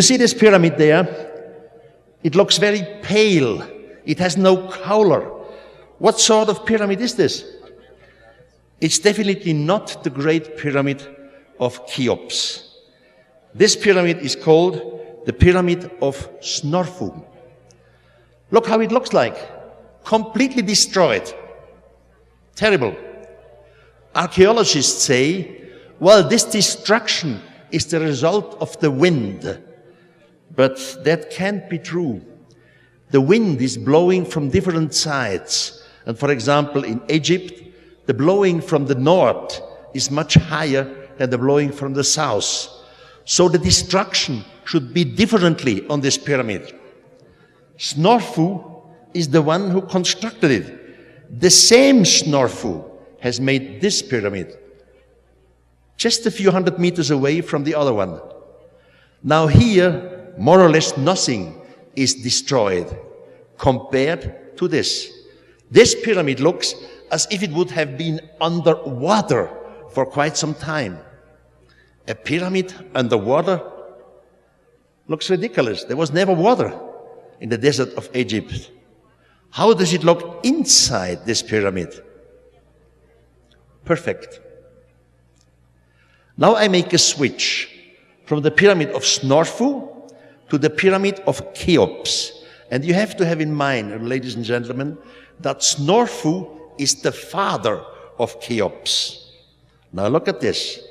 You see this pyramid there? It looks very pale. It has no color. What sort of pyramid is this? It's definitely not the Great Pyramid of Cheops. This pyramid is called the Pyramid of Snorfu. Look how it looks like. Completely destroyed. Terrible. Archaeologists say, well, this destruction is the result of the wind. But that can't be true. The wind is blowing from different sides. And for example, in Egypt, the blowing from the north is much higher than the blowing from the south. So the destruction should be differently on this pyramid. Snorfu is the one who constructed it. The same Snorfu has made this pyramid, just a few hundred meters away from the other one. Now here, more or less nothing is destroyed compared to this. This pyramid looks as if it would have been underwater for quite some time. A pyramid underwater looks ridiculous. There was never water in the desert of Egypt. How does it look inside this pyramid? Perfect. Now I make a switch from the pyramid of Snorfu to the pyramid of Cheops. And you have to have in mind, ladies and gentlemen, that Snorfu is the father of Cheops. Now look at this.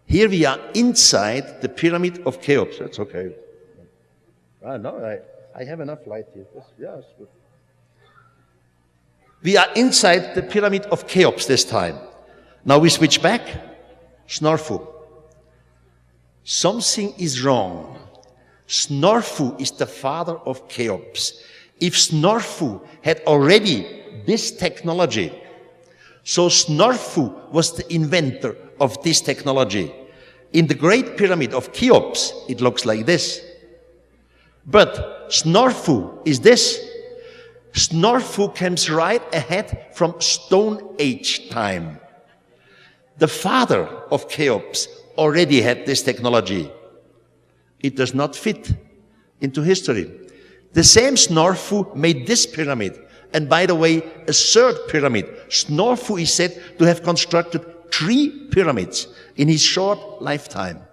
Here we are inside the pyramid of Cheops. That's okay. No, I have enough light here. Yes. We are inside the pyramid of Cheops this time. Now we switch back. Snorfu. Something is wrong. Snorfu is the father of Cheops. If Snorfu had already this technology, so Snorfu was the inventor of this technology. In the Great Pyramid of Cheops, it looks like this. But Snorfu is this. Snorfu comes right ahead from Stone Age time. The father of Cheops already had this technology. It does not fit into history. The same Snorfu made this pyramid. And by the way, a third pyramid. Snorfu is said to have constructed 3 pyramids in his short lifetime.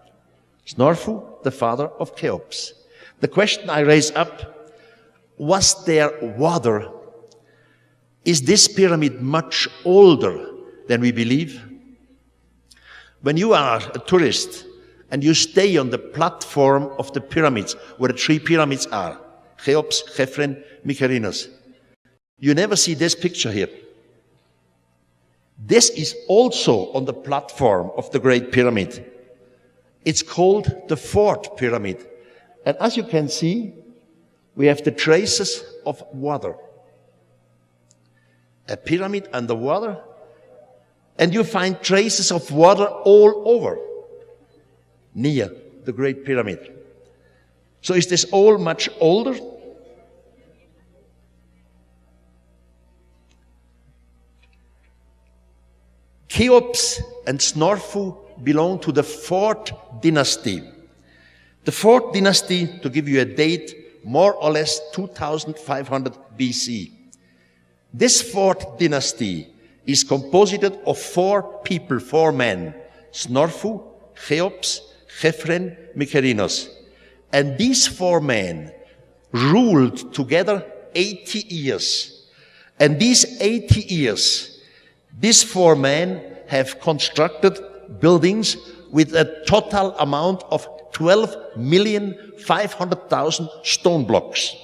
Snorfu, the father of Cheops. The question I raise up, was there water? Is this pyramid much older than we believe? When you are a tourist and you stay on the platform of the pyramids, where the 3 pyramids are, Cheops, Chephren, Mykerinos, you never see this picture here. This is also on the platform of the Great Pyramid. It's called the 4th pyramid. And as you can see, we have the traces of water. A pyramid underwater, and you find traces of water all over near the Great Pyramid. So is this all much older? Cheops and Snorfu belong to the 4th dynasty. The 4th dynasty, to give you a date, more or less 2500 BC. This 4th dynasty is composed of 4 people, 4 men, Snorfu, Cheops, Chephren, Mykerinos. And these 4 men ruled together 80 years. And these 80 years, these 4 men have constructed buildings with a total amount of 12,500,000 stone blocks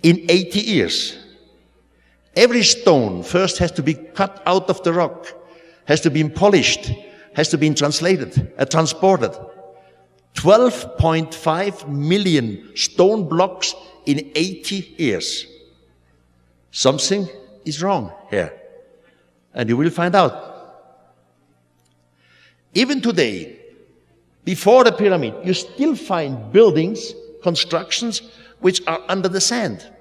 in 80 years. Every stone first has to be cut out of the rock, has to be polished, has to be transported. 12.5 million stone blocks in 80 years. Something is wrong here, and you will find out. Even today, before the pyramid, you still find buildings, constructions, which are under the sand.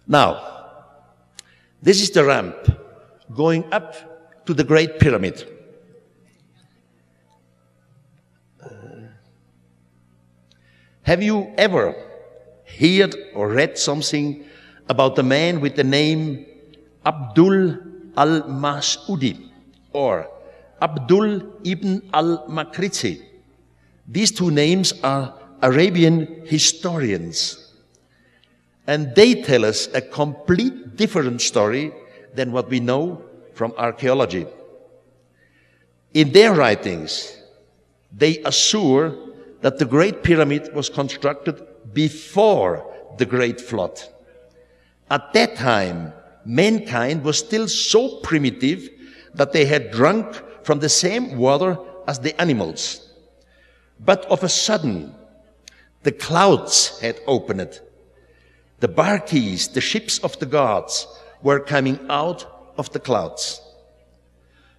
Now, this is the ramp going up to the Great Pyramid. Have you ever heard or read something about a man with the name Abdul al-Mas'udi or Abdul ibn al-Makrizi? These two names are Arabian historians, and they tell us a complete different story than what we know from archaeology. In their writings, they assure that the Great Pyramid was constructed before the Great Flood. At that time, mankind was still so primitive that they had drunk from the same water as the animals. But of a sudden, the clouds had opened. The barques, the ships of the gods, were coming out of the clouds.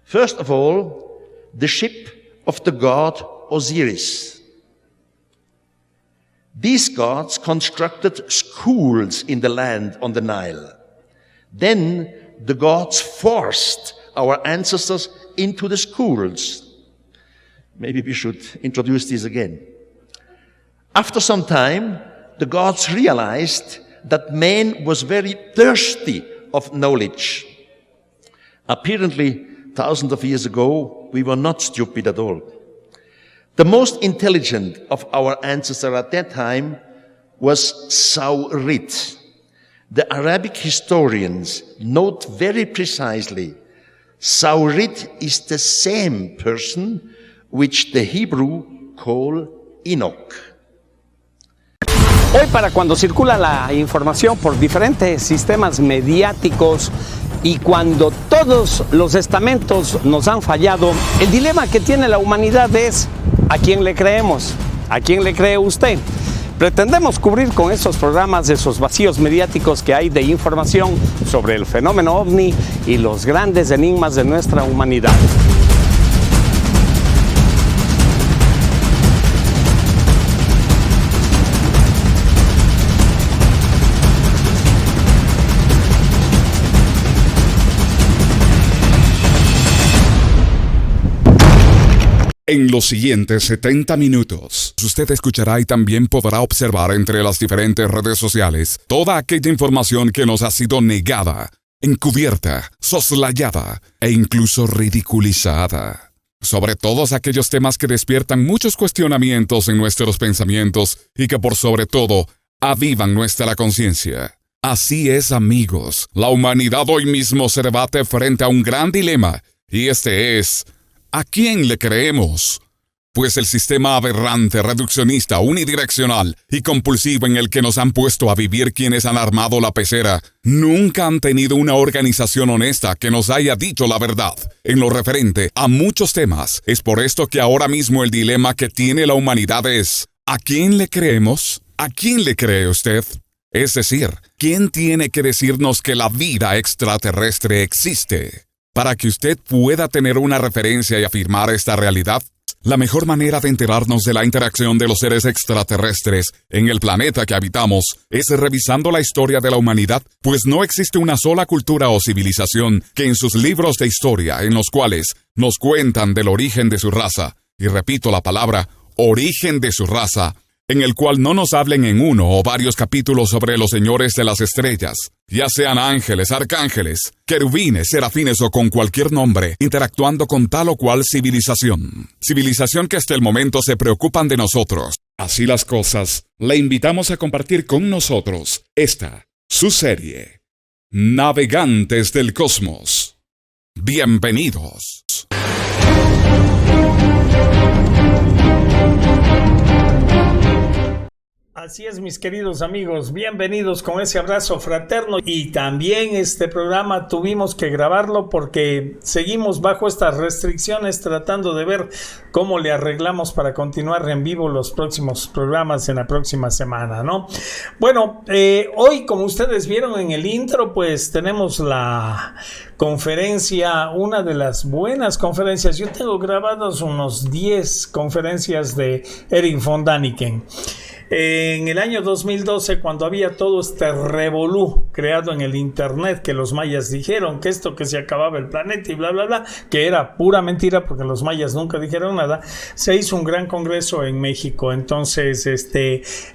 First of all, the ship of the god Osiris. These gods constructed schools in the land on the Nile. Then the gods forced our ancestors into the schools. Maybe we should introduce this again. After some time, the gods realized that man was very thirsty of knowledge. Apparently, thousands of years ago, we were not stupid at all. The most intelligent of our ancestors at that time was Saurit. The Arabic historians note very precisely, Saurit is the same person which the Hebrew call Enoch. Hoy, para cuando circula la información por diferentes sistemas mediáticos y cuando todos los estamentos nos han fallado, el dilema que tiene la humanidad es ¿a quién le creemos? ¿A quién le cree usted? Pretendemos cubrir con estos programas esos vacíos mediáticos que hay de información sobre el fenómeno ovni y los grandes enigmas de nuestra humanidad. En los siguientes 70 minutos, usted escuchará y también podrá observar entre las diferentes redes sociales toda aquella información que nos ha sido negada, encubierta, soslayada e incluso ridiculizada. Sobre todos aquellos temas que despiertan muchos cuestionamientos en nuestros pensamientos y que por sobre todo avivan nuestra conciencia. Así es, amigos, la humanidad hoy mismo se debate frente a un gran dilema, y este es: ¿a quién le creemos? Pues el sistema aberrante, reduccionista, unidireccional y compulsivo en el que nos han puesto a vivir quienes han armado la pecera, nunca han tenido una organización honesta que nos haya dicho la verdad en lo referente a muchos temas. Es por esto que ahora mismo el dilema que tiene la humanidad es: ¿a quién le creemos? ¿A quién le cree usted? Es decir, ¿quién tiene que decirnos que la vida extraterrestre existe? Para que usted pueda tener una referencia y afirmar esta realidad, la mejor manera de enterarnos de la interacción de los seres extraterrestres en el planeta que habitamos es revisando la historia de la humanidad, pues no existe una sola cultura o civilización que en sus libros de historia, en los cuales nos cuentan del origen de su raza, y repito la palabra, origen de su raza, en el cual no nos hablen en uno o varios capítulos sobre los señores de las estrellas, ya sean ángeles, arcángeles, querubines, serafines o con cualquier nombre, interactuando con tal o cual civilización. Civilización que hasta el momento se preocupan de nosotros. Así las cosas, le invitamos a compartir con nosotros esta, su serie, Navegantes del Cosmos. Bienvenidos. Así es, mis queridos amigos, bienvenidos con ese abrazo fraterno. Y también este programa tuvimos que grabarlo porque seguimos bajo estas restricciones, tratando de ver cómo le arreglamos para continuar en vivo los próximos programas en la próxima semana, ¿no? Bueno, hoy, como ustedes vieron en el intro, pues tenemos la conferencia, una de las buenas conferencias. Yo tengo grabados unos 10 conferencias de Erich von Däniken. En el año 2012, cuando había todo este revolú creado en el internet, que los mayas dijeron que esto, que se acababa el planeta y bla, bla, bla, que era pura mentira porque los mayas nunca dijeron nada, se hizo un gran congreso en México. Entonces,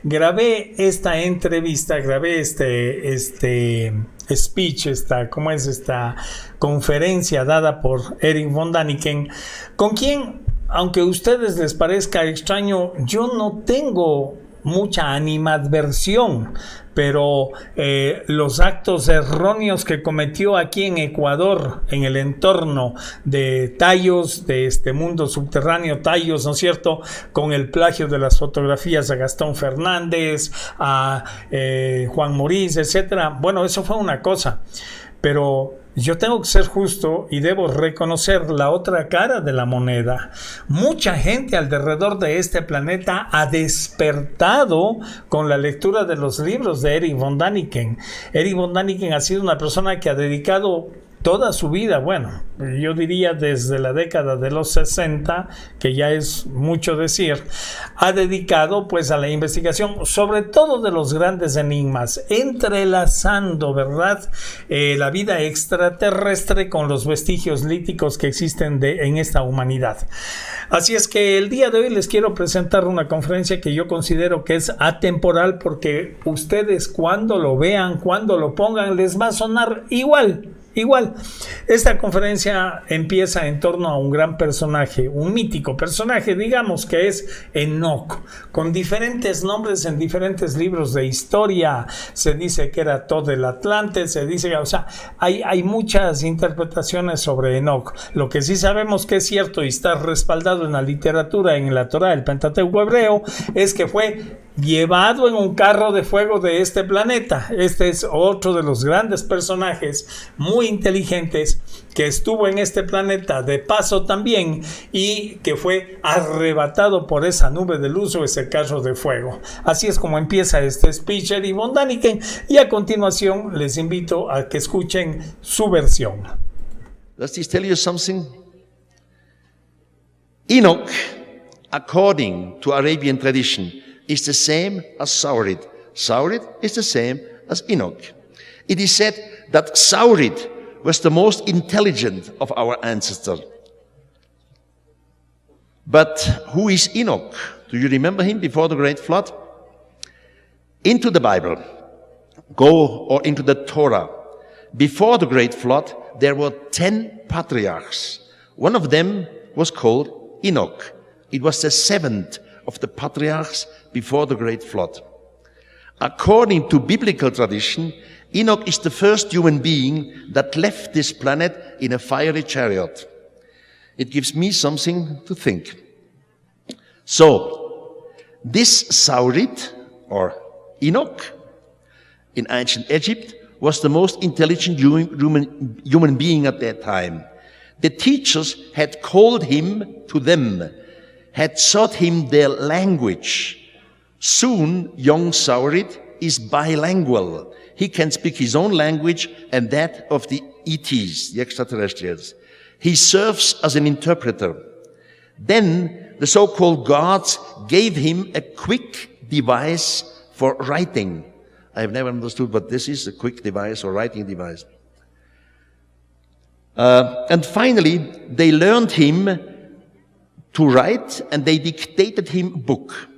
grabé esta entrevista, grabé este speech, esta conferencia dada por Erich von Däniken, con quien, aunque a ustedes les parezca extraño, yo no tengo mucha animadversión, pero los actos erróneos que cometió aquí en Ecuador, en el entorno de Tallos, de este mundo subterráneo Tallos, ¿no es cierto?, con el plagio de las fotografías a Gastón Fernández, a Juan Morís, etcétera. Bueno, eso fue una cosa, pero yo tengo que ser justo y debo reconocer la otra cara de la moneda. Mucha gente alrededor de este planeta ha despertado con la lectura de los libros de Erich von Däniken. Erich von Däniken ha sido una persona que ha dedicado toda su vida, bueno, yo diría desde la década de los 60, que ya es mucho decir, ha dedicado pues a la investigación, sobre todo de los grandes enigmas, entrelazando, ¿verdad?, la vida extraterrestre con los vestigios líticos que existen en esta humanidad. Así es que el día de hoy les quiero presentar una conferencia que yo considero que es atemporal, porque ustedes cuando lo vean, cuando lo pongan, les va a sonar igual. Esta conferencia empieza en torno a un gran personaje, un mítico personaje, digamos, que es Enoc, con diferentes nombres en diferentes libros de historia. Se dice que era todo el Atlante, se dice, o sea, hay muchas interpretaciones sobre Enoc. Lo que sí sabemos que es cierto y está respaldado en la literatura, en la Torá, el Pentateuco hebreo, es que fue llevado en un carro de fuego de este planeta. Este es otro de los grandes personajes muy inteligentes que estuvo en este planeta de paso también y que fue arrebatado por esa nube de luz o ese carro de fuego. Así es como empieza este speech de von Däniken, y a continuación les invito a que escuchen su versión. Does this tell you something? Enoch, according to Arabian tradition, is the same as Saurid. Saurid is the same as Enoch. It is said that Saurid was the most intelligent of our ancestors. But who is Enoch? Do you remember him before the great flood? Into the Bible, or into the Torah. Before the great flood, there were 10 patriarchs. One of them was called Enoch. It was the 7th of the patriarchs before the great flood. According to biblical tradition, Enoch is the first human being that left this planet in a fiery chariot. It gives me something to think. So, this Saurid, or Enoch, in ancient Egypt, was the most intelligent human being at that time. The teachers had called him to them, had taught him their language. Soon, young Saurid is bilingual. He can speak his own language and that of the ETs, the extraterrestrials. He serves as an interpreter. Then, the so-called gods gave him a quick device for writing. I have never understood what this is, a quick device or writing device. And finally, they learned him to write, and they dictated him a book.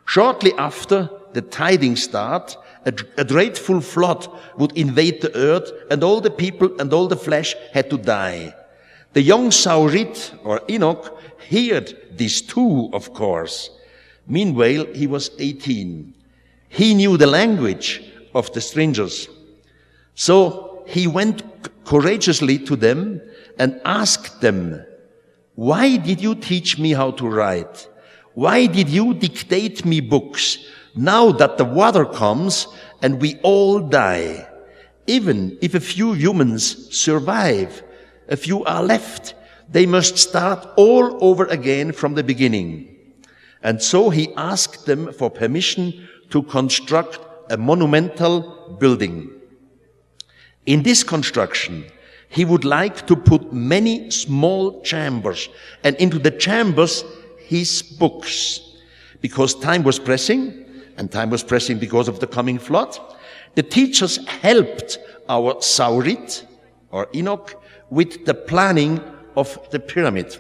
Shortly after the tidings start, a dreadful flood would invade the earth, and all the people and all the flesh had to die. The young Saurid, or Enoch, heard this too, of course. Meanwhile, he was 18. He knew the language of the strangers. So he went courageously to them and asked them, "Why did you teach me how to write? Why did you dictate me books now that the water comes and we all die? Even if a few humans survive, a few are left, they must start all over again from the beginning." And so he asked them for permission to construct a monumental building. In this construction, he would like to put many small chambers, and into the chambers his books. because time was pressing, and time was pressing because of the coming flood, the teachers helped our Saurit, or Enoch, with the planning of the pyramid.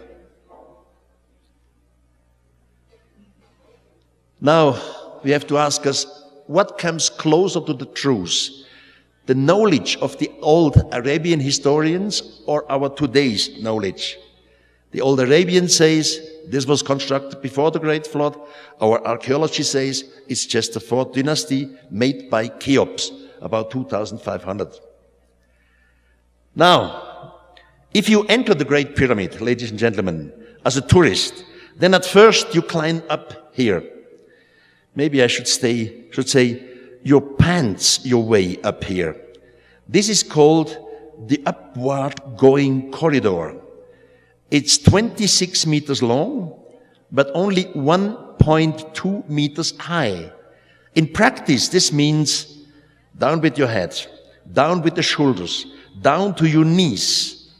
Now, we have to ask us, what comes closer to the truth? The knowledge of the old Arabian historians or our today's knowledge? The old Arabian says this was constructed before the Great Flood. Our archaeology says it's just the fourth dynasty made by Cheops, about 2,500. Now, if you enter the Great Pyramid, ladies and gentlemen, as a tourist, then at first you climb up here. Maybe I should say, you pants your way up here. This is called the upward going corridor. It's 26 meters long, but only 1.2 meters high. In practice, this means down with your head, down with the shoulders, down to your knees.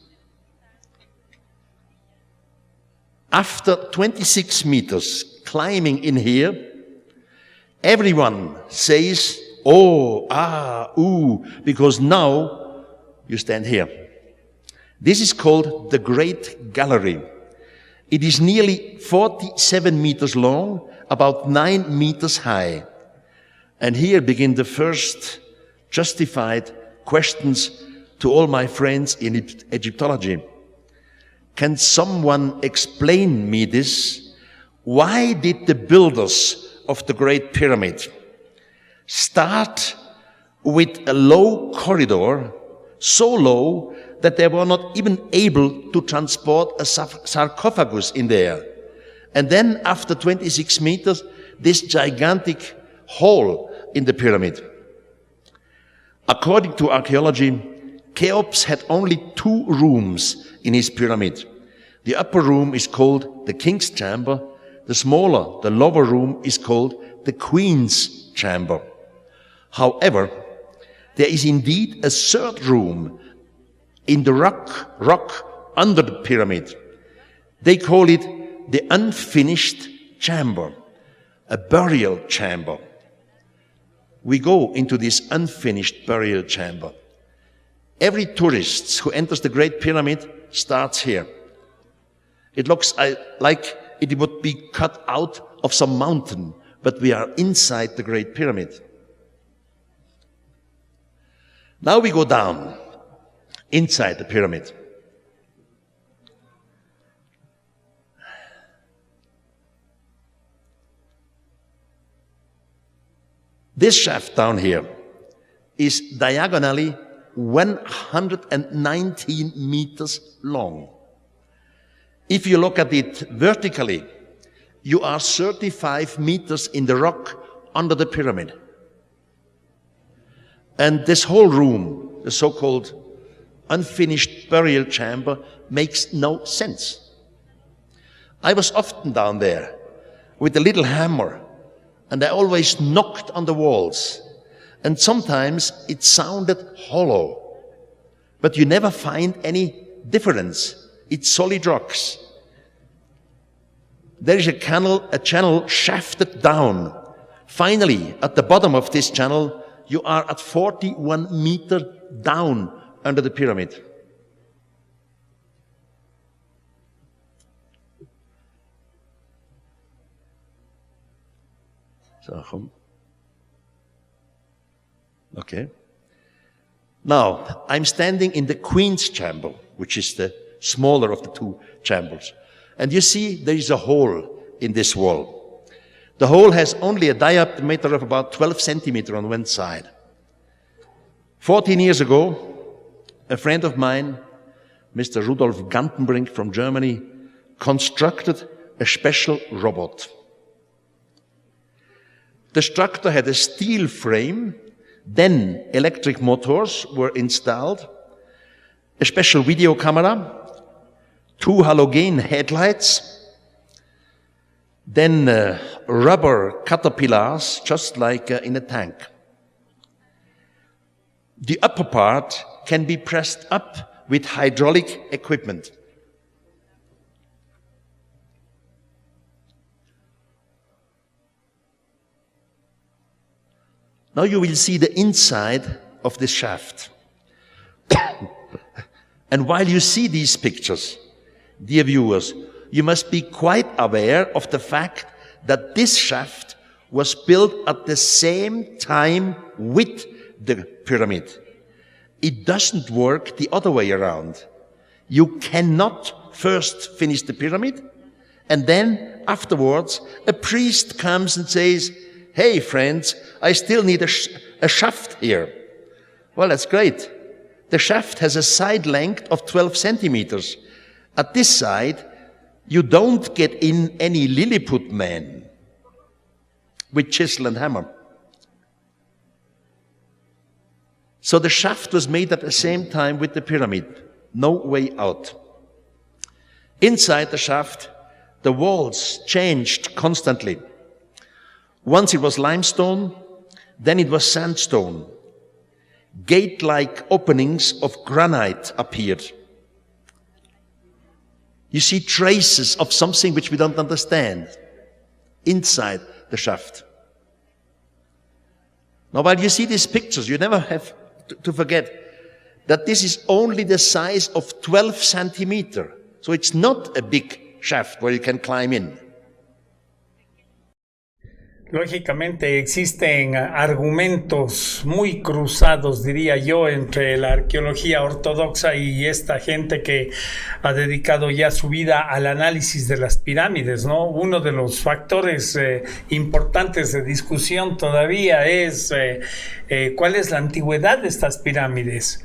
After 26 meters climbing in here, everyone says, oh, ah, ooh, because now you stand here. This is called the Great Gallery. It is nearly 47 meters long, about 9 meters high. And here begin the first justified questions to all my friends in Egyptology. Can someone explain me this? Why did the builders of the Great Pyramid start with a low corridor, so low that they were not even able to transport a sarcophagus in there? And then after 26 meters, this gigantic hole in the pyramid. According to archaeology, Cheops had only 2 rooms in his pyramid. The upper room is called the king's chamber. The smaller, the lower room is called the queen's chamber. However, there is indeed a third room in the rock under the pyramid. They call it the unfinished chamber, a burial chamber. We go into this unfinished burial chamber. Every tourist who enters the Great Pyramid starts here. It looks like it would be cut out of some mountain, but we are inside the Great Pyramid. Now we go down inside the pyramid. This shaft down here is diagonally 119 meters long. If you look at it vertically, you are 35 meters in the rock under the pyramid. And this whole room, the so-called unfinished burial chamber, makes no sense. I was often down there with a little hammer, and I always knocked on the walls. And sometimes it sounded hollow, but you never find any difference. It's solid rocks. There is a channel shafted down. Finally, at the bottom of this channel, you are at 41 meters down under the pyramid. Okay. Now, I'm standing in the Queen's chamber, which is the smaller of the 2 chambers. And you see there is a hole in this wall. The hole has only a diameter of about 12 centimeters on one side. 14 years ago, a friend of mine, Mr. Rudolf Gantenbrink from Germany, constructed a special robot. The structure had a steel frame, then electric motors were installed, a special video camera, 2 halogen headlights, then rubber caterpillars, just like in a tank. The upper part can be pressed up with hydraulic equipment. Now you will see the inside of this shaft. And while you see these pictures, dear viewers, you must be quite aware of the fact that this shaft was built at the same time with the pyramid. It doesn't work the other way around. You cannot first finish the pyramid, and then afterwards a priest comes and says, "Hey friends, I still need a shaft here." Well, that's great. The shaft has a side length of 12 centimeters. At this side, you don't get in any Lilliput man with chisel and hammer. So the shaft was made at the same time with the pyramid. No way out. Inside the shaft, the walls changed constantly. Once it was limestone, then it was sandstone. Gate-like openings of granite appeared. You see traces of something which we don't understand inside the shaft. Now, while you see these pictures, you never have to forget that this is only the size of 12 centimeters. So it's not a big shaft where you can climb in. Lógicamente existen argumentos muy cruzados, diría yo, entre la arqueología ortodoxa y esta gente que ha dedicado ya su vida al análisis de las pirámides, ¿no? Uno de los factores importantes de discusión todavía es cuál es la antigüedad de estas pirámides.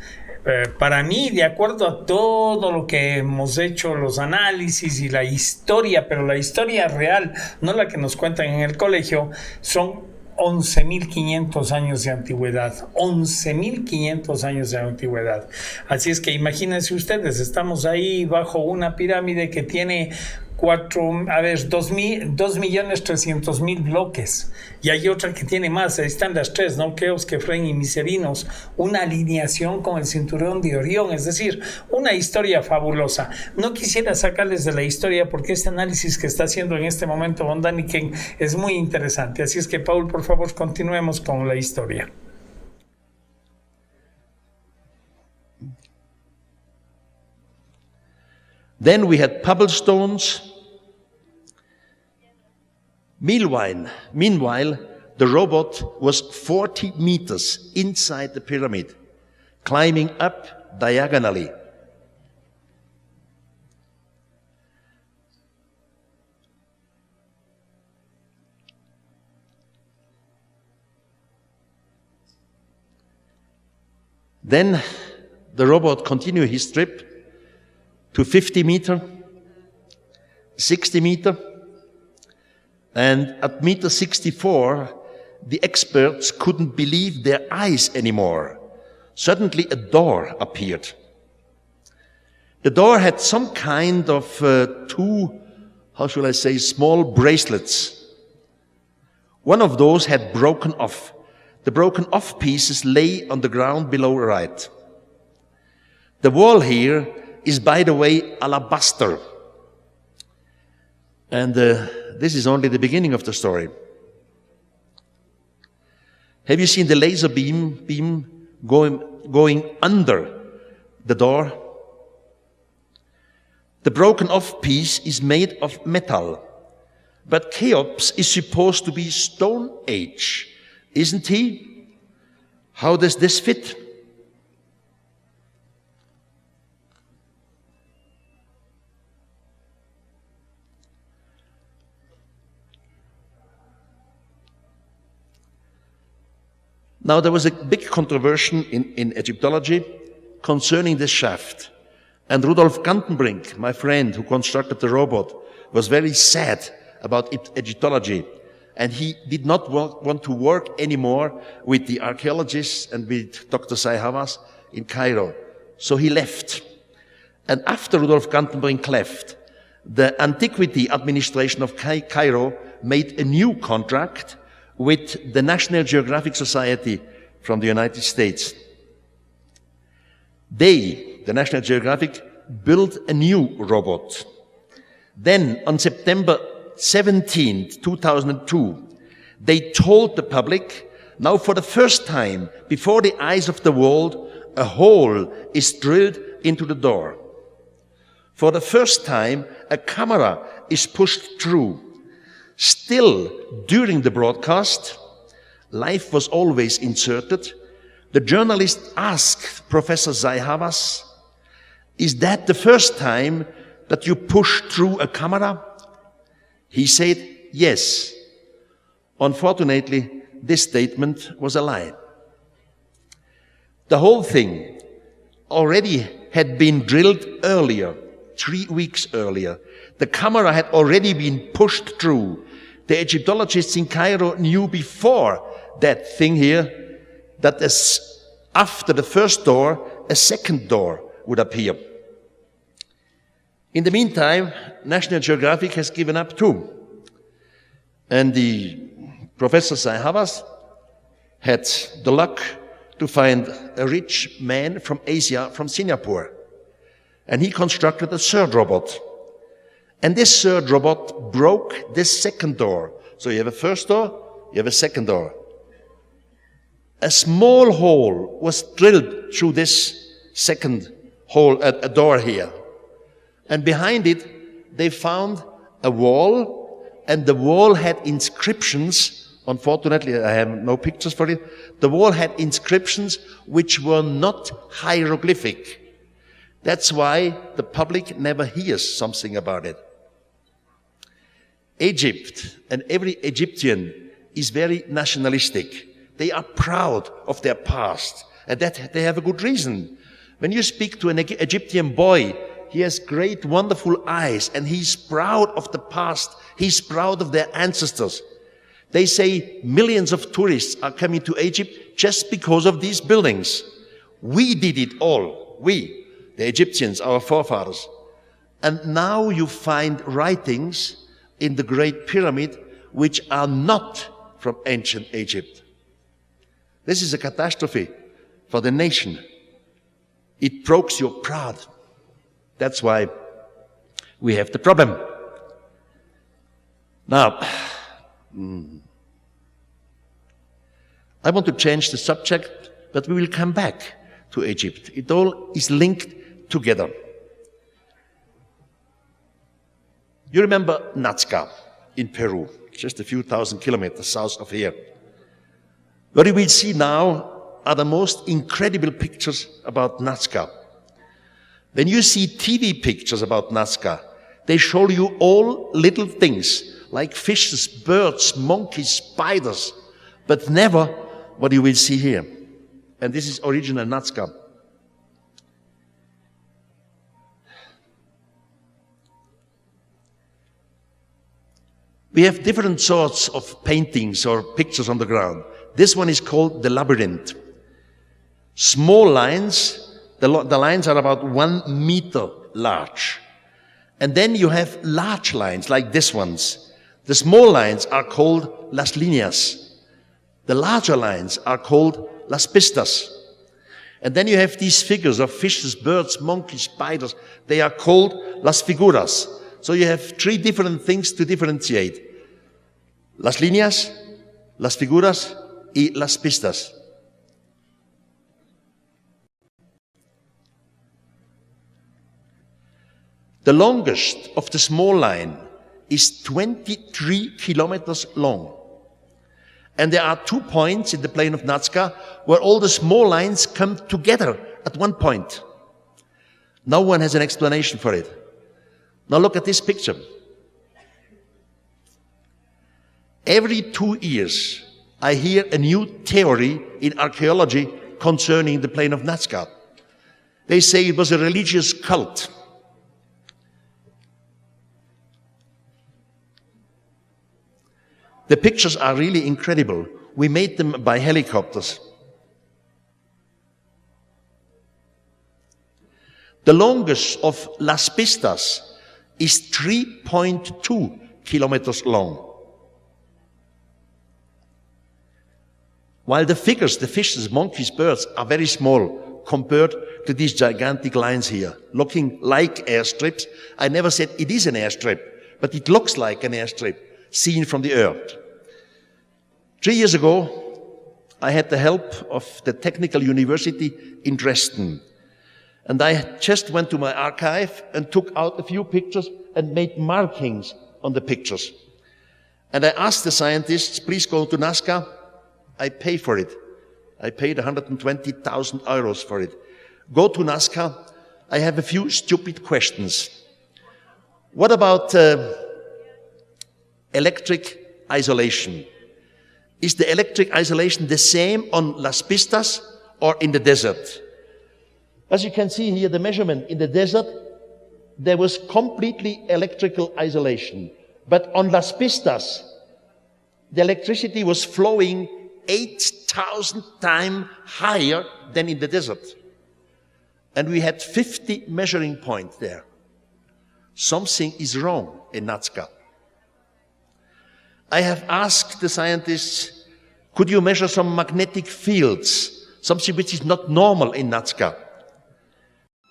Para mí, de acuerdo a todo lo que hemos hecho, los análisis y la historia, pero la historia real, no la que nos cuentan en el colegio, son 11.500 años de antigüedad. 11.500 años de antigüedad. Así es que imagínense ustedes, estamos ahí bajo una pirámide que tiene 2.300.000 bloques, y hay otra que tiene más. Ahí están las tres, ¿no? Keops, Kefren y Miserinos, una alineación con el cinturón de Orión, es decir, una historia fabulosa. No quisiera sacarles de la historia porque este análisis que está haciendo en este momento von Däniken es muy interesante, así es que Paul, por favor, continuemos con la historia. Then we had pebble stones. Meanwhile, the robot was 40 meters inside the pyramid, climbing up diagonally. Then the robot continued his trip to 50 meter, 60 meter, and at meter 64, the experts couldn't believe their eyes anymore. Suddenly a door appeared. The door had some kind of two, how should I say, small bracelets. One of those had broken off. The broken off pieces lay on the ground below right. The wall here is, by the way, alabaster. And this is only the beginning of the story. Have you seen the laser beam going under the door? The broken off piece is made of metal, but Cheops is supposed to be Stone Age, isn't he? How does this fit? Now, there was a big controversy in Egyptology concerning this shaft. And Rudolf Gantenbrink, my friend who constructed the robot, was very sad about Egyptology. And he did not want to work anymore with the archaeologists and with Dr. Zahi Hawass in Cairo. So he left. And after Rudolf Gantenbrink left, the Antiquity Administration of Cairo made a new contract with the National Geographic Society from the United States. They, the National Geographic, built a new robot. Then, on September 17, 2002, they told the public Now for the first time, before the eyes of the world, a hole is drilled into the door. For the first time, a camera is pushed through. Still, during the broadcast, life was always inserted. The journalist asked Professor Zai Hawass, "Is that the first time that you pushed through a camera?" He said, "Yes." Unfortunately, this statement was a lie. The whole thing already had been drilled earlier, 3 weeks earlier. The camera had already been pushed through. The Egyptologists in Cairo knew before that thing here that after the first door, a second door would appear. In the meantime, National Geographic has given up too. And the Professor Zai Hawass had the luck to find a rich man from Asia, from Singapore. And he constructed a third robot. And this third robot broke this second door. So you have a first door, you have a second door. A small hole was drilled through this second hole, a door here. And behind it, they found a wall, and the wall had inscriptions. Unfortunately, I have no pictures for it. The wall had inscriptions which were not hieroglyphic. That's why the public never hears something about it. Egypt and every Egyptian is very nationalistic. They are proud of their past, and that they have a good reason. When you speak to an Egyptian boy, he has great, wonderful eyes, and he's proud of the past. He's proud of their ancestors. They say millions of tourists are coming to Egypt just because of these buildings. We did it all. We, the Egyptians, our forefathers. And now you find writings in the Great Pyramid which are not from ancient Egypt. This is a catastrophe for the nation. It breaks your pride. That's why we have the problem. Now, I want to change the subject, but we will come back to Egypt. It all is linked together. You remember Nazca in Peru, just a few thousand kilometers south of here. What you will see now are the most incredible pictures about Nazca. When you see TV pictures about Nazca, they show you all little things like fishes, birds, monkeys, spiders, but never what you will see here. And this is original Nazca. We have different sorts of paintings or pictures on the ground. This one is called the labyrinth. Small lines, the lines are about 1 meter large. And then you have large lines like these ones. The small lines are called las líneas. The larger lines are called las pistas. And then you have these figures of fishes, birds, monkeys, spiders. They are called las figuras. So you have 3 different things to differentiate. Las líneas, las figuras, y las pistas. The longest of the small line is 23 kilometers long. And there are 2 points in the plain of Nazca where all the small lines come together at one point. No one has an explanation for it. Now look at this picture. Every 2 years, I hear a new theory in archaeology concerning the plain of Nazca. They say it was a religious cult. The pictures are really incredible. We made them by helicopters. The longest of Las Pistas is 3.2 kilometers long. While the figures, the fishes, monkeys, birds, are very small compared to these gigantic lines here, looking like airstrips. I never said it is an airstrip, but it looks like an airstrip seen from the earth. 3 years ago, I had the help of the Technical University in Dresden. And I just went to my archive and took out a few pictures and made markings on the pictures. And I asked the scientists, please go to Nazca. I pay for it. I paid 120,000 euros for it. Go to Nazca. I have a few stupid questions. What about electric isolation? Is the electric isolation the same on Las Pistas or in the desert? As you can see here, the measurement in the desert, there was completely electrical isolation. But on Las Pistas, the electricity was flowing 8,000 times higher than in the desert. And we had 50 measuring points there. Something is wrong in Nazca. I have asked the scientists, could you measure some magnetic fields, something which is not normal in Nazca?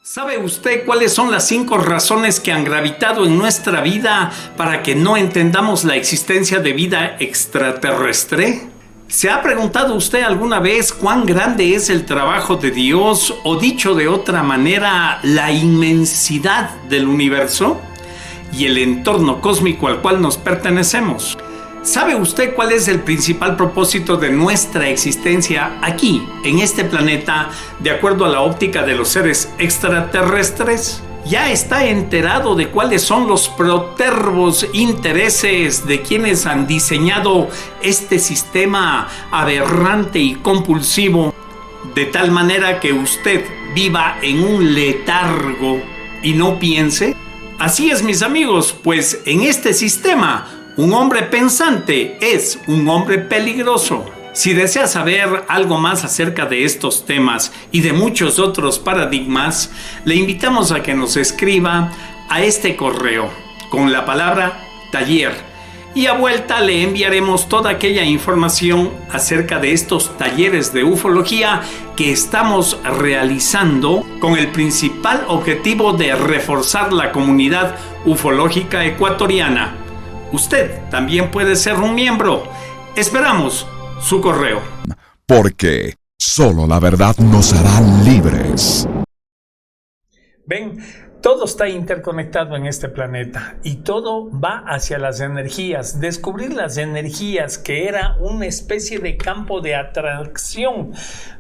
¿Sabe usted cuáles son las 5 razones que han gravitado en nuestra vida para que no entendamos la existencia de vida extraterrestre? ¿Se ha preguntado usted alguna vez cuán grande es el trabajo de Dios, o dicho de otra manera, la inmensidad del universo y el entorno cósmico al cual nos pertenecemos? ¿Sabe usted cuál es el principal propósito de nuestra existencia aquí, en este planeta, de acuerdo a la óptica de los seres extraterrestres? ¿Ya está enterado de cuáles son los protervos intereses de quienes han diseñado este sistema aberrante y compulsivo, de tal manera que usted viva en un letargo y no piense? Así es, mis amigos, pues en este sistema, un hombre pensante es un hombre peligroso. Si desea saber algo más acerca de estos temas y de muchos otros paradigmas, le invitamos a que nos escriba a este correo con la palabra taller, y a vuelta le enviaremos toda aquella información acerca de estos talleres de ufología que estamos realizando con el principal objetivo de reforzar la comunidad ufológica ecuatoriana. Usted también puede ser un miembro. Esperamos su correo. Porque solo la verdad nos hará libres. Ven, todo está interconectado en este planeta y todo va hacia las energías. Descubrir las energías, que era una especie de campo de atracción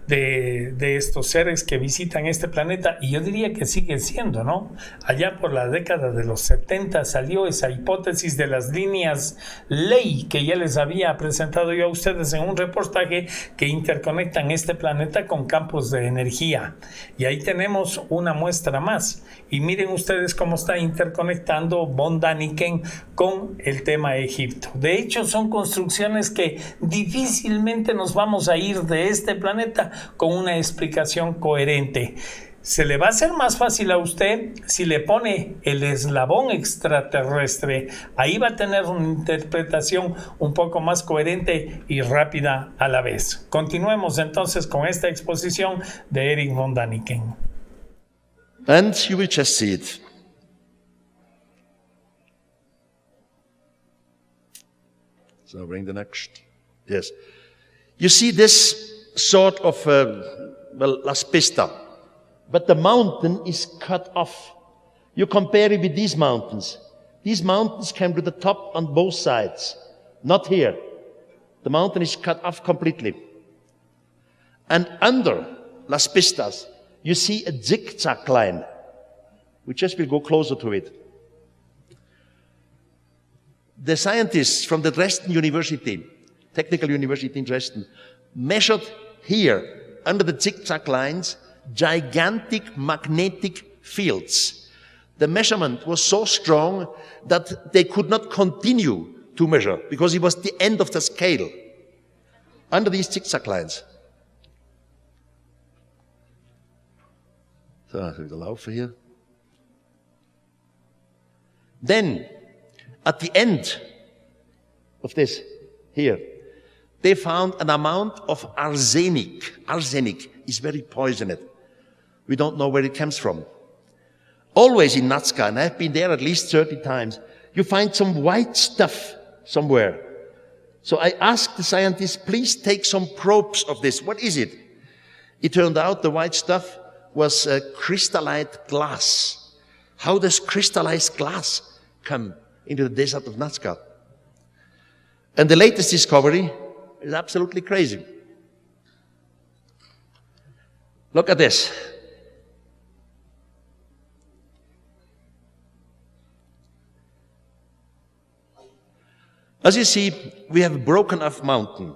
de estos seres que visitan este planeta, y yo diría que sigue siendo, ¿no? Allá por la década de los 70 salió esa hipótesis de las líneas ley que ya les había presentado yo a ustedes en un reportaje, que interconectan este planeta con campos de energía, y ahí tenemos una muestra más. Y miren ustedes cómo está interconectando von Däniken con el tema de Egipto. De hecho, son construcciones que difícilmente nos vamos a ir de este planeta con una explicación coherente. Se le va a hacer más fácil a usted si le pone el eslabón extraterrestre. Ahí va a tener una interpretación un poco más coherente y rápida a la vez. Continuemos entonces con esta exposición de Erich von Däniken. And you will just see it. So bring the next. Yes. You see this sort of, Las Pistas. But the mountain is cut off. You compare it with these mountains. These mountains came to the top on both sides. Not here. The mountain is cut off completely. And under Las Pistas, you see a zigzag line. We just will go closer to it. The scientists from the Dresden University, Technical University in Dresden, measured here, under the zigzag lines, gigantic magnetic fields. The measurement was so strong that they could not continue to measure because it was the end of the scale under these zigzag lines. So, wieder laufen hier. Then, at the end of this, here, they found an amount of arsenic. Arsenic is very poisonous. We don't know where it comes from. Always in Nazca, and I've been there at least 30 times, you find some white stuff somewhere. So I asked the scientists, please take some probes of this. What is it? It turned out the white stuff was crystallized glass. How does crystallized glass come into the desert of Nazca? And the latest discovery is absolutely crazy. Look at this. As you see, we have broken off mountain.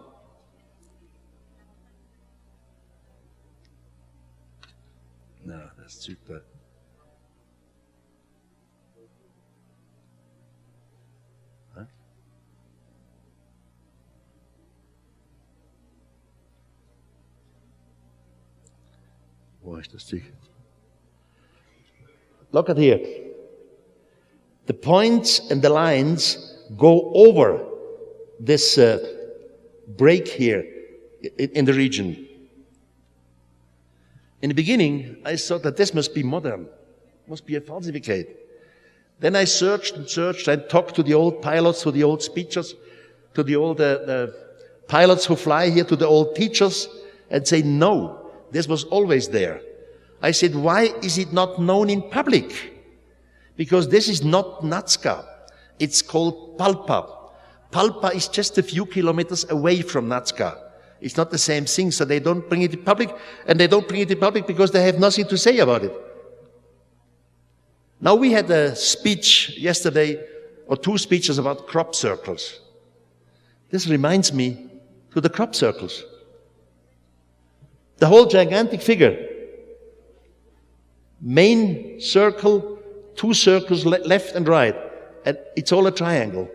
No, that's super. Huh? Wo ist das Ding? Look at here. The points and the lines go over this break here in the region. In the beginning, I thought that this must be modern, must be a falsificate. Then I searched and searched and talked to the old pilots, to the old speechers, to the old pilots who fly here, to the old teachers, and say, no, this was always there. I said, why is it not known in public? Because this is not Nazca. It's called Palpa. Palpa is just a few kilometers away from Nazca. It's not the same thing, so they don't bring it in public, and they don't bring it in public because they have nothing to say about it. Now we had a speech yesterday, or two speeches about crop circles. This reminds me to the crop circles. The whole gigantic figure. Main circle, two circles left and right. And it's all a triangle.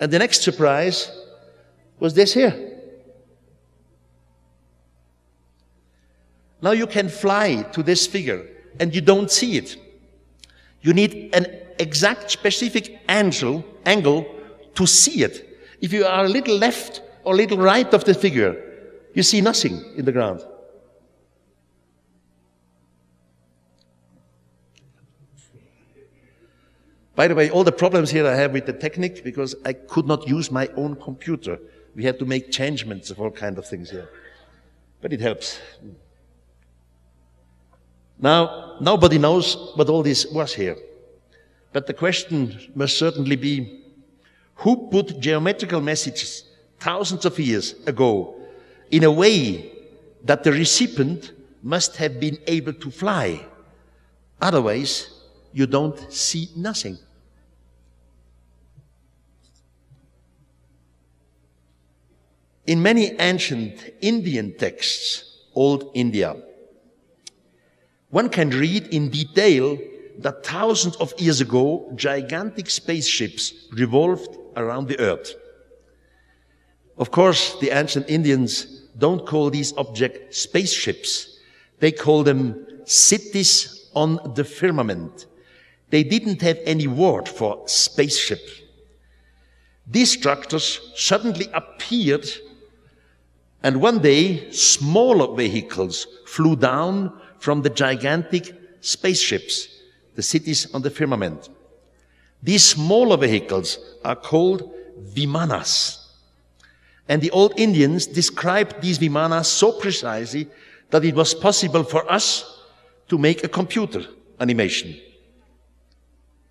And the next surprise was this here. Now you can fly to this figure and you don't see it. You need an exact specific angle to see it. If you are a little left or a little right of the figure, you see nothing in the ground. By the way, all the problems here I have with the technique because I could not use my own computer. We had to make changements of all kinds of things here. But it helps. Now, nobody knows what all this was here. But the question must certainly be, who put geometrical messages thousands of years ago in a way that the recipient must have been able to fly? Otherwise, you don't see nothing. In many ancient Indian texts, Old India, one can read in detail that thousands of years ago, gigantic spaceships revolved around the earth. Of course, the ancient Indians don't call these objects spaceships. They call them cities on the firmament. They didn't have any word for spaceship. These structures suddenly appeared, and one day smaller vehicles flew down from the gigantic spaceships, the cities on the firmament. These smaller vehicles are called vimanas. And the old Indians described these vimanas so precisely that it was possible for us to make a computer animation.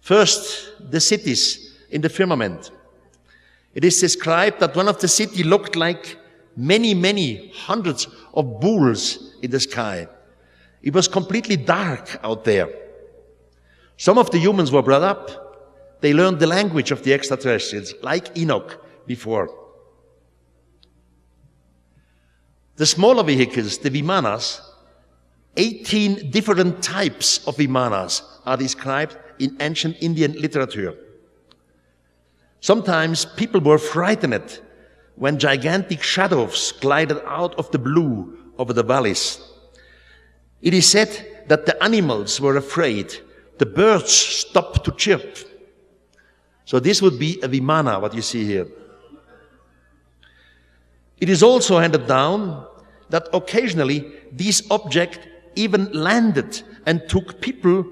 First, the cities in the firmament. It is described that one of the cities looked like many hundreds of bulls in the sky. It was completely dark out there. Some of the humans were brought up. They learned the language of the extraterrestrials, like Enoch before. The smaller vehicles, the vimanas, 18 different types of vimanas are described in ancient Indian literature. Sometimes people were frightened when gigantic shadows glided out of the blue over the valleys. It is said that the animals were afraid. The birds stopped to chirp. So this would be a vimana, what you see here. It is also handed down that occasionally these objects even landed and took people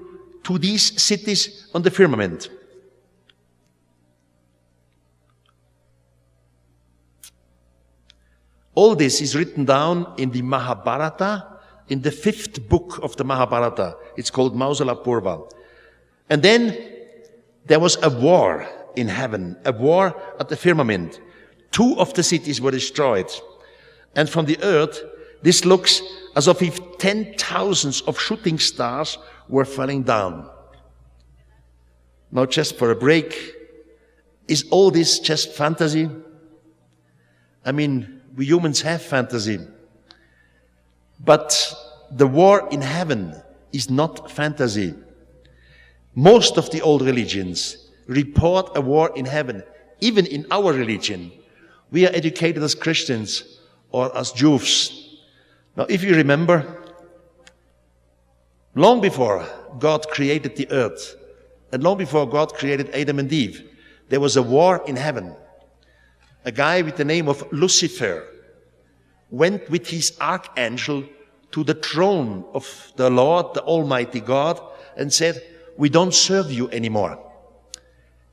to these cities on the firmament. All this is written down in the Mahabharata, in the 5th book of the Mahabharata. It's called Mausala Purva. And then there was a war in heaven, a war at the firmament. 2 of the cities were destroyed. And from the earth, this looks as if 10,000s of shooting stars were falling down. Now, just for a break, is all this just fantasy? I mean, we humans have fantasy. But the war in heaven is not fantasy. Most of the old religions report a war in heaven. Even in our religion, we are educated as Christians or as Jews. Now, if you remember, long before God created the earth, and long before God created Adam and Eve, there was a war in heaven. A guy with the name of Lucifer went with his archangel to the throne of the Lord, the Almighty God, and said, "We don't serve you anymore."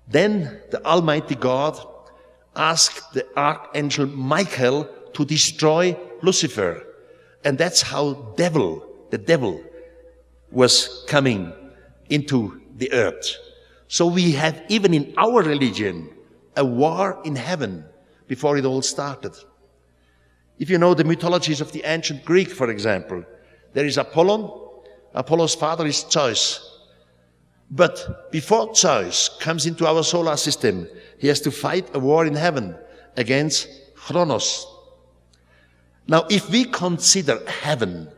Then the Almighty God asked the archangel Michael to destroy Lucifer. And that's how the devil was coming into the earth. So we have, even in our religion, a war in heaven before it all started. If you know the mythologies of the ancient Greek, for example, there is Apollon. Apollo's father is Zeus. But before Zeus comes into our solar system, he has to fight a war in heaven against Kronos. Now, if we consider heaven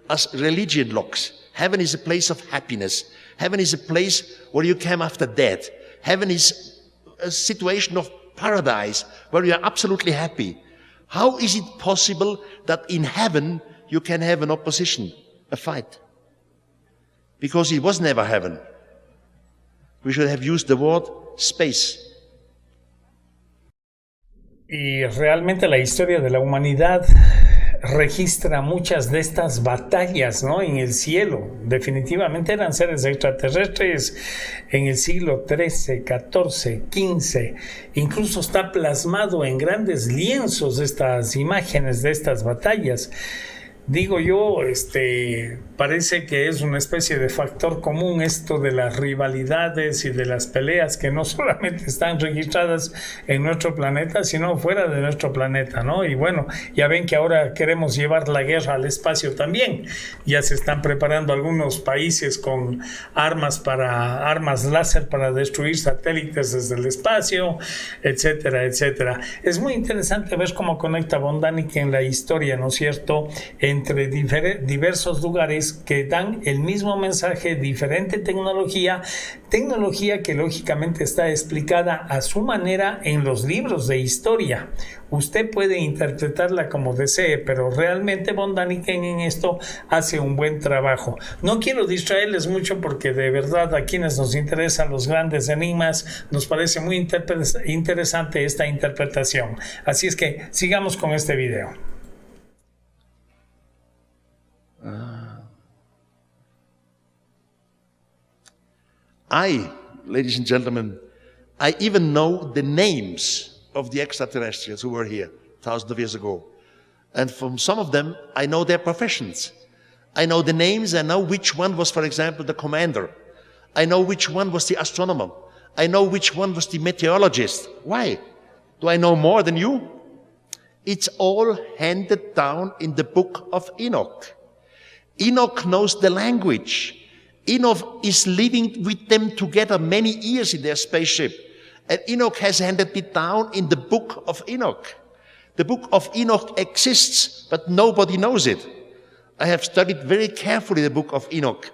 as religion looks, heaven is a place of happiness. Heaven is a place where you come after death. Heaven is a situation of paradise where you are absolutely happy. How is it possible that in heaven you can have an opposition, a fight? Because it was never heaven. We should have used the word space. Y realmente la historia de la humanidad registra muchas de estas batallas, ¿no? En el cielo. Definitivamente eran seres extraterrestres en el siglo XIII, XIV, XV. Incluso está plasmado en grandes lienzos estas imágenes de estas batallas. Digo yo, parece que es una especie de factor común esto de las rivalidades y de las peleas que no solamente están registradas en nuestro planeta, sino fuera de nuestro planeta, ¿no? Y bueno, ya ven que ahora queremos llevar la guerra al espacio también. Ya se están preparando algunos países con armas láser para destruir satélites desde el espacio, etcétera, etcétera. Es muy interesante ver cómo conecta von Däniken en la historia, ¿no es cierto?, entre diversos lugares que dan el mismo mensaje, diferente tecnología que lógicamente está explicada a su manera en los libros de historia. Usted puede interpretarla como desee, pero realmente von Däniken en esto hace un buen trabajo. No quiero distraerles mucho porque de verdad a quienes nos interesan los grandes enigmas nos parece muy interesante esta interpretación. Así es que sigamos con este video. Ladies and gentlemen, I even know the names of the extraterrestrials who were here thousands of years ago. And from some of them, I know their professions. I know the names, I know which one was, for example, the commander. I know which one was the astronomer. I know which one was the meteorologist. Why? Do I know more than you? It's all handed down in the book of Enoch. Enoch knows the language. Enoch is living with them together many years in their spaceship. And Enoch has handed it down in the book of Enoch. The book of Enoch exists, but nobody knows it. I have studied very carefully the book of Enoch.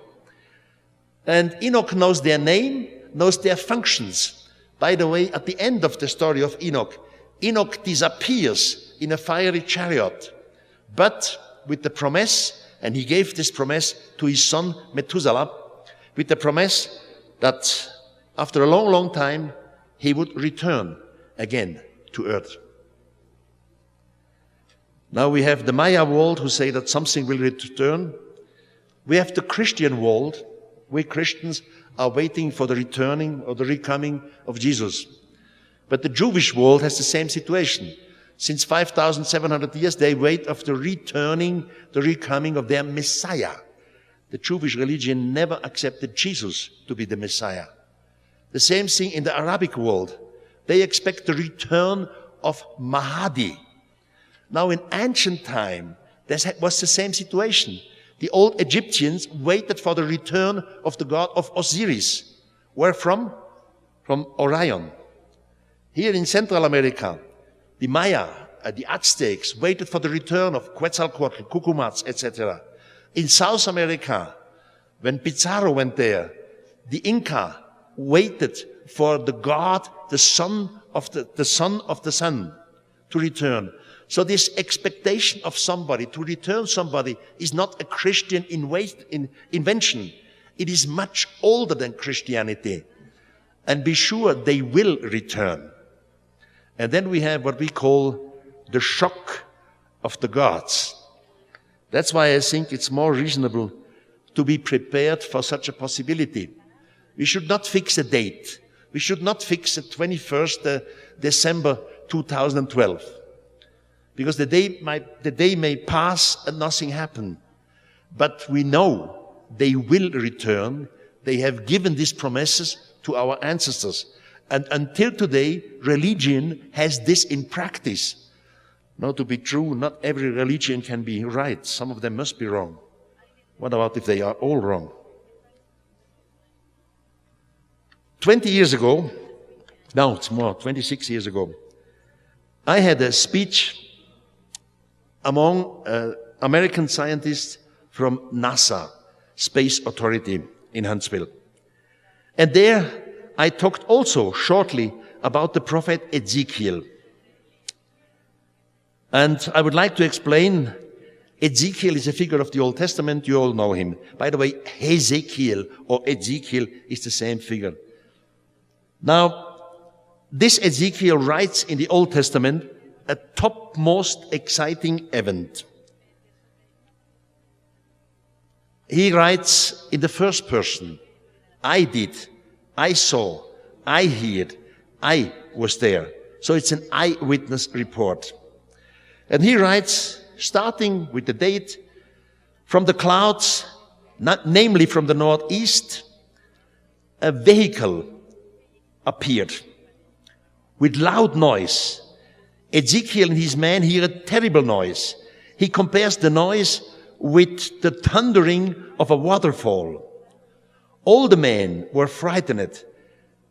And Enoch knows their name, knows their functions. By the way, at the end of the story of Enoch, Enoch disappears in a fiery chariot, but with the promise, and he gave this promise to his son Methuselah, with the promise that after a long, long time, he would return again to earth. Now we have the Maya world who say that something will return. We have the Christian world. We Christians are waiting for the returning or the recoming of Jesus. But the Jewish world has the same situation. Since 5,700 years, they wait of the recoming of their Messiah. The Jewish religion never accepted Jesus to be the Messiah. The same thing in the Arabic world. They expect the return of Mahdi. Now in ancient time, there was the same situation. The old Egyptians waited for the return of the god of Osiris. Where from? From Orion. Here in Central America, the Maya, the Aztecs waited for the return of Quetzalcoatl, Cucumats, etc. In South America, when Pizarro went there, the Inca waited for the god, the son of the sun to return. So this expectation of somebody to return somebody is not a Christian invention. It is much older than Christianity. And be sure they will return. And then we have what we call the shock of the gods. That's why I think it's more reasonable to be prepared for such a possibility. We should not fix a date. We should not fix the 21st December 2012. Because the day may pass and nothing happen. But we know they will return. They have given these promises to our ancestors. And until today, religion has this in practice. Now, to be true, not every religion can be right. Some of them must be wrong. What about if they are all wrong? 20 years ago, no, it's more, 26 years ago, I had a speech among American scientists from NASA, Space Authority in Huntsville. And there I talked also shortly about the prophet Ezekiel. And I would like to explain, Ezekiel is a figure of the Old Testament. You all know him. By the way, Hezekiel or Ezekiel is the same figure. Now, this Ezekiel writes in the Old Testament a topmost exciting event. He writes in the first person, I did, I saw, I heard, I was there. So it's an eyewitness report. And he writes, starting with the date, from the clouds, namely from the northeast, a vehicle appeared with loud noise. Ezekiel and his men hear a terrible noise. He compares the noise with the thundering of a waterfall. All the men were frightened.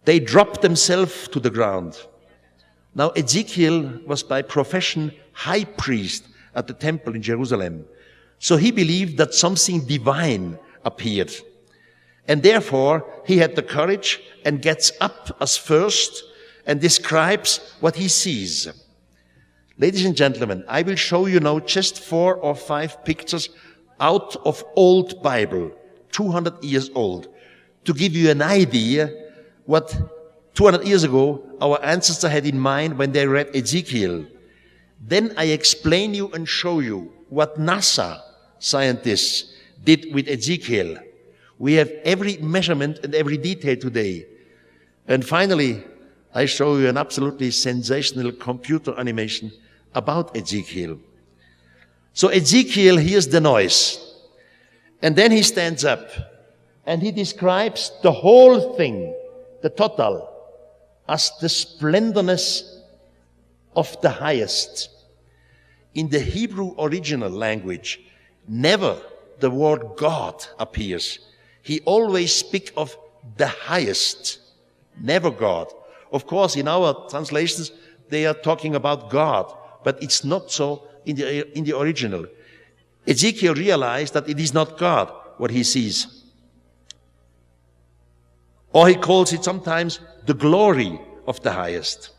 They dropped themselves to the ground. Now Ezekiel was by profession high priest at the temple in Jerusalem. So he believed that something divine appeared. And therefore he had the courage and gets up as first and describes what he sees. Ladies and gentlemen, I will show you now just 4 or 5 pictures out of old Bible, 200 years old, to give you an idea what 200 years ago our ancestors had in mind when they read Ezekiel. Then I explain you and show you what NASA scientists did with Ezekiel. We have every measurement and every detail today. And finally, I show you an absolutely sensational computer animation about Ezekiel. So Ezekiel hears the noise, and then he stands up, and he describes the whole thing, the total, as the splendorness of the highest. In the Hebrew original language, never the word God appears. He always speaks of the highest, never God. Of course, in our translations, they are talking about God, but it's not so in the original. Ezekiel realized that it is not God what he sees. Or he calls it sometimes the glory of the highest.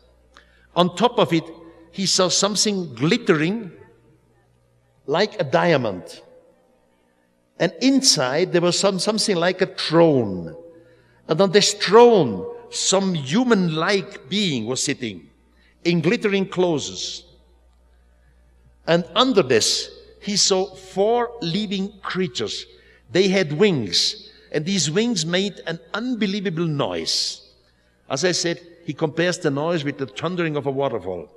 On top of it, he saw something glittering like a diamond. And inside there was something like a throne. And on this throne, some human-like being was sitting in glittering clothes. And under this, he saw 4 living creatures. They had wings, and these wings made an unbelievable noise. As I said, he compares the noise with the thundering of a waterfall.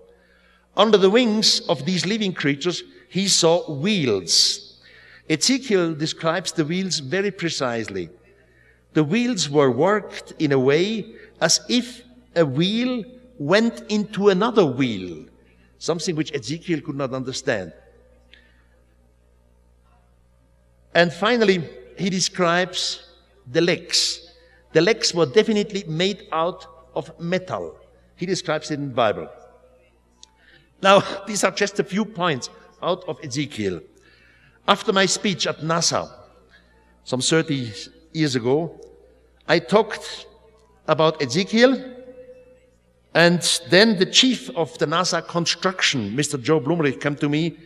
Under the wings of these living creatures, he saw wheels. Ezekiel describes the wheels very precisely. The wheels were worked in a way as if a wheel went into another wheel, something which Ezekiel could not understand. And finally, he describes the legs. The legs were definitely made out of metal. He describes it in the Bible. Now, these are just a few points out of Ezekiel. After my speech at NASA, some 30 years ago, I talked about Ezekiel, and then the chief of the NASA construction, Mr. Joe Blumrich, came to me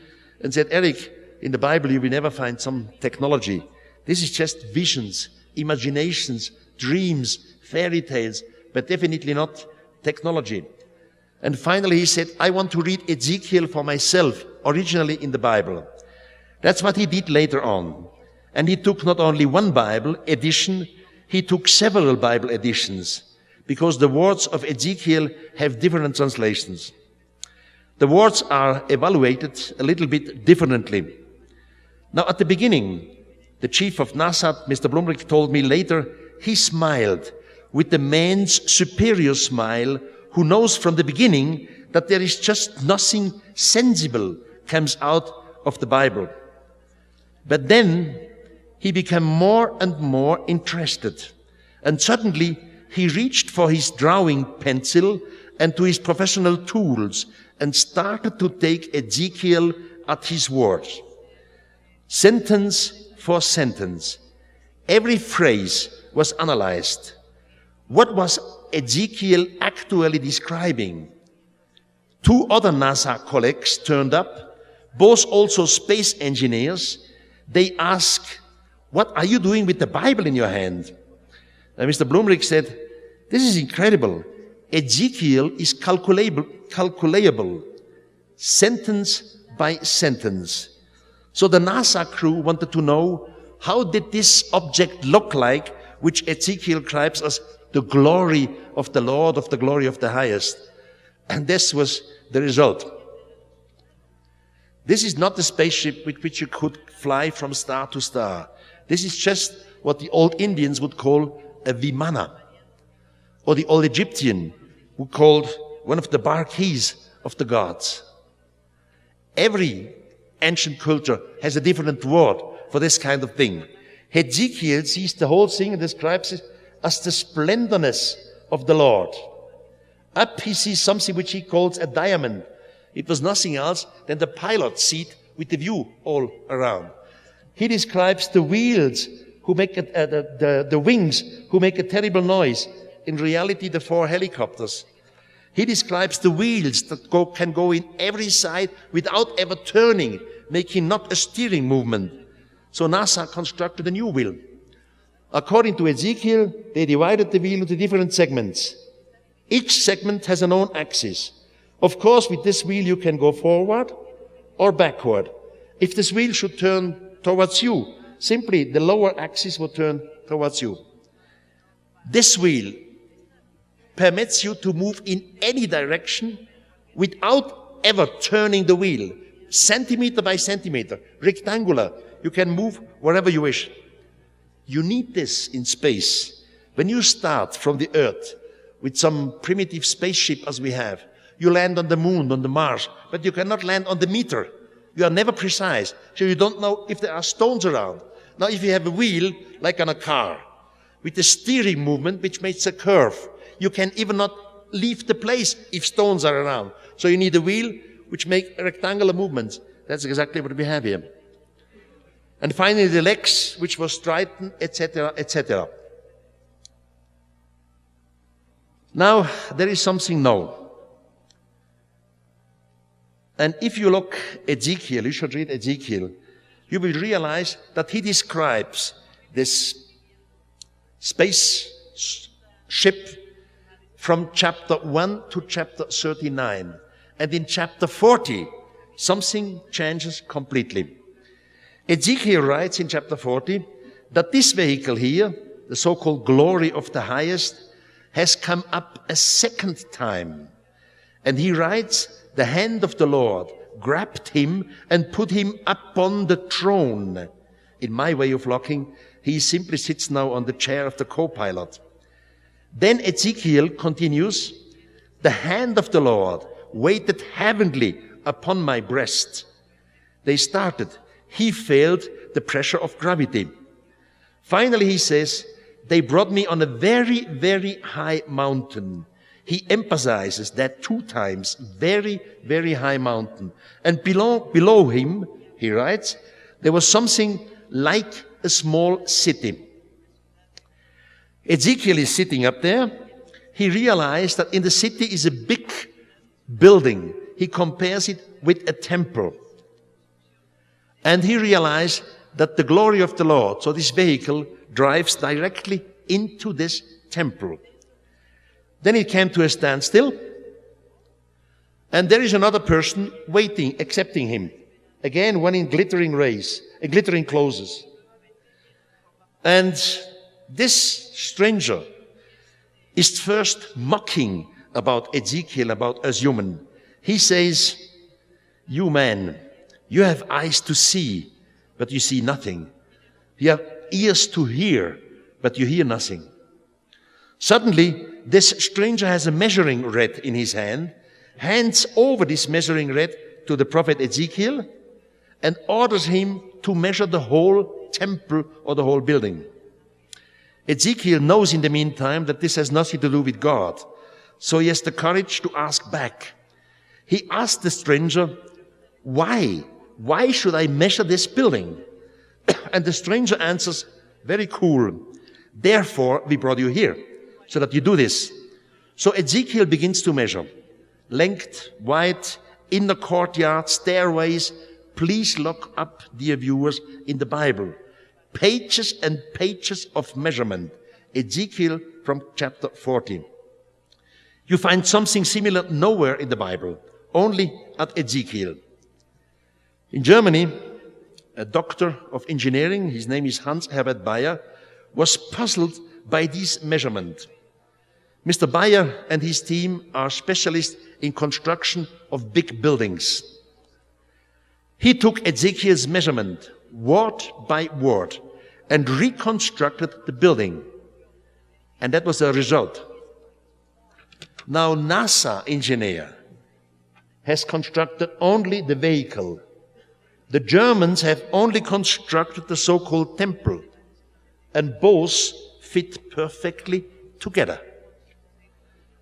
and said, Eric, in the Bible you will never find some technology. This is just visions, imaginations, dreams, fairy tales, but definitely not technology. And finally he said, I want to read Ezekiel for myself, originally in the Bible. That's what he did later on. And he took not only one Bible edition, he took several Bible editions, because the words of Ezekiel have different translations. The words are evaluated a little bit differently. Now, at the beginning, the chief of NASA, Mr. Blumrich, told me later, he smiled with the man's superior smile who knows from the beginning that there is just nothing sensible comes out of the Bible. But then he became more and more interested. And suddenly he reached for his drawing pencil and to his professional tools and started to take Ezekiel at his word. Sentence for sentence. Every phrase was analyzed. What was Ezekiel actually describing? Two other NASA colleagues turned up, both also space engineers. They asked, what are you doing with the Bible in your hand? And Mr. Blumrich said, this is incredible. Ezekiel is calculable, sentence by sentence. So the NASA crew wanted to know, how did this object look like, which Ezekiel describes as the glory of the Lord, of the glory of the highest. And this was the result. This is not a spaceship with which you could fly from star to star. This is just what the old Indians would call a vimana, or the old Egyptian who called one of the bar keys of the gods. Every ancient culture has a different word for this kind of thing. Ezekiel sees the whole thing and describes it as the splendorness of the Lord. Up he sees something which he calls a diamond. It was nothing else than the pilot's seat with the view all around. He describes the wheels who make the wings who make a terrible noise. In reality, the 4 helicopters. He describes the wheels that can go in every side without ever turning, making not a steering movement. So NASA constructed a new wheel. According to Ezekiel, they divided the wheel into different segments. Each segment has an own axis. Of course, with this wheel you can go forward or backward. If this wheel should turn towards you, simply the lower axis will turn towards you. This wheel permits you to move in any direction without ever turning the wheel. Centimeter by centimeter, rectangular. You can move wherever you wish. You need this in space. When you start from the Earth with some primitive spaceship as we have, you land on the moon, on the Mars, but you cannot land on the meter. You are never precise, so you don't know if there are stones around. Now, if you have a wheel, like on a car, with a steering movement which makes a curve, you can even not leave the place if stones are around. So you need a wheel which make rectangular movements. That's exactly what we have here. And finally, the legs, which was straightened, etc., etc. Now, there is something now. And if you look at Ezekiel, you should read Ezekiel, you will realize that he describes this spaceship from chapter 1 to chapter 39. And in chapter 40, something changes completely. Ezekiel writes in chapter 40 that this vehicle here, the so-called glory of the highest, has come up a second time. And he writes the hand of the Lord grabbed him and put him upon the throne. In my way of looking, he simply sits now on the chair of the co-pilot. Then Ezekiel continues, the hand of the Lord waited heavenly upon my breast. They started. He felt the pressure of gravity. Finally, he says, they brought me on a very, very high mountain. He emphasizes that 2 times, very, very high mountain. And below him, he writes, there was something like a small city. Ezekiel is sitting up there. He realized that in the city is a big building. He compares it with a temple. And he realized that the glory of the Lord, so this vehicle, drives directly into this temple. Then it came to a standstill. And there is another person waiting, accepting him. Again, one in glittering clothes. And this stranger is first mocking about Ezekiel, about us human. He says, you man, you have eyes to see, but you see nothing. You have ears to hear, but you hear nothing. Suddenly, this stranger has a measuring rod in his hand, hands over this measuring rod to the prophet Ezekiel, and orders him to measure the whole temple or the whole building. Ezekiel knows in the meantime that this has nothing to do with God, so he has the courage to ask back. He asked the stranger, why? Why should I measure this building? And the stranger answers, very cool. Therefore, we brought you here, so that you do this. So Ezekiel begins to measure. Length, width, inner courtyard, stairways. Please look up, dear viewers, in the Bible. Pages and pages of measurement. Ezekiel from chapter 14. You find something similar nowhere in the Bible, only at Ezekiel. In Germany, a doctor of engineering, his name is Hans Herbert Bayer, was puzzled by this measurement. Mr. Bayer and his team are specialists in construction of big buildings. He took Ezekiel's measurement, word by word, and reconstructed the building. And that was the result. Now, NASA engineer has constructed only the vehicle. The Germans have only constructed the so-called temple, and both fit perfectly together.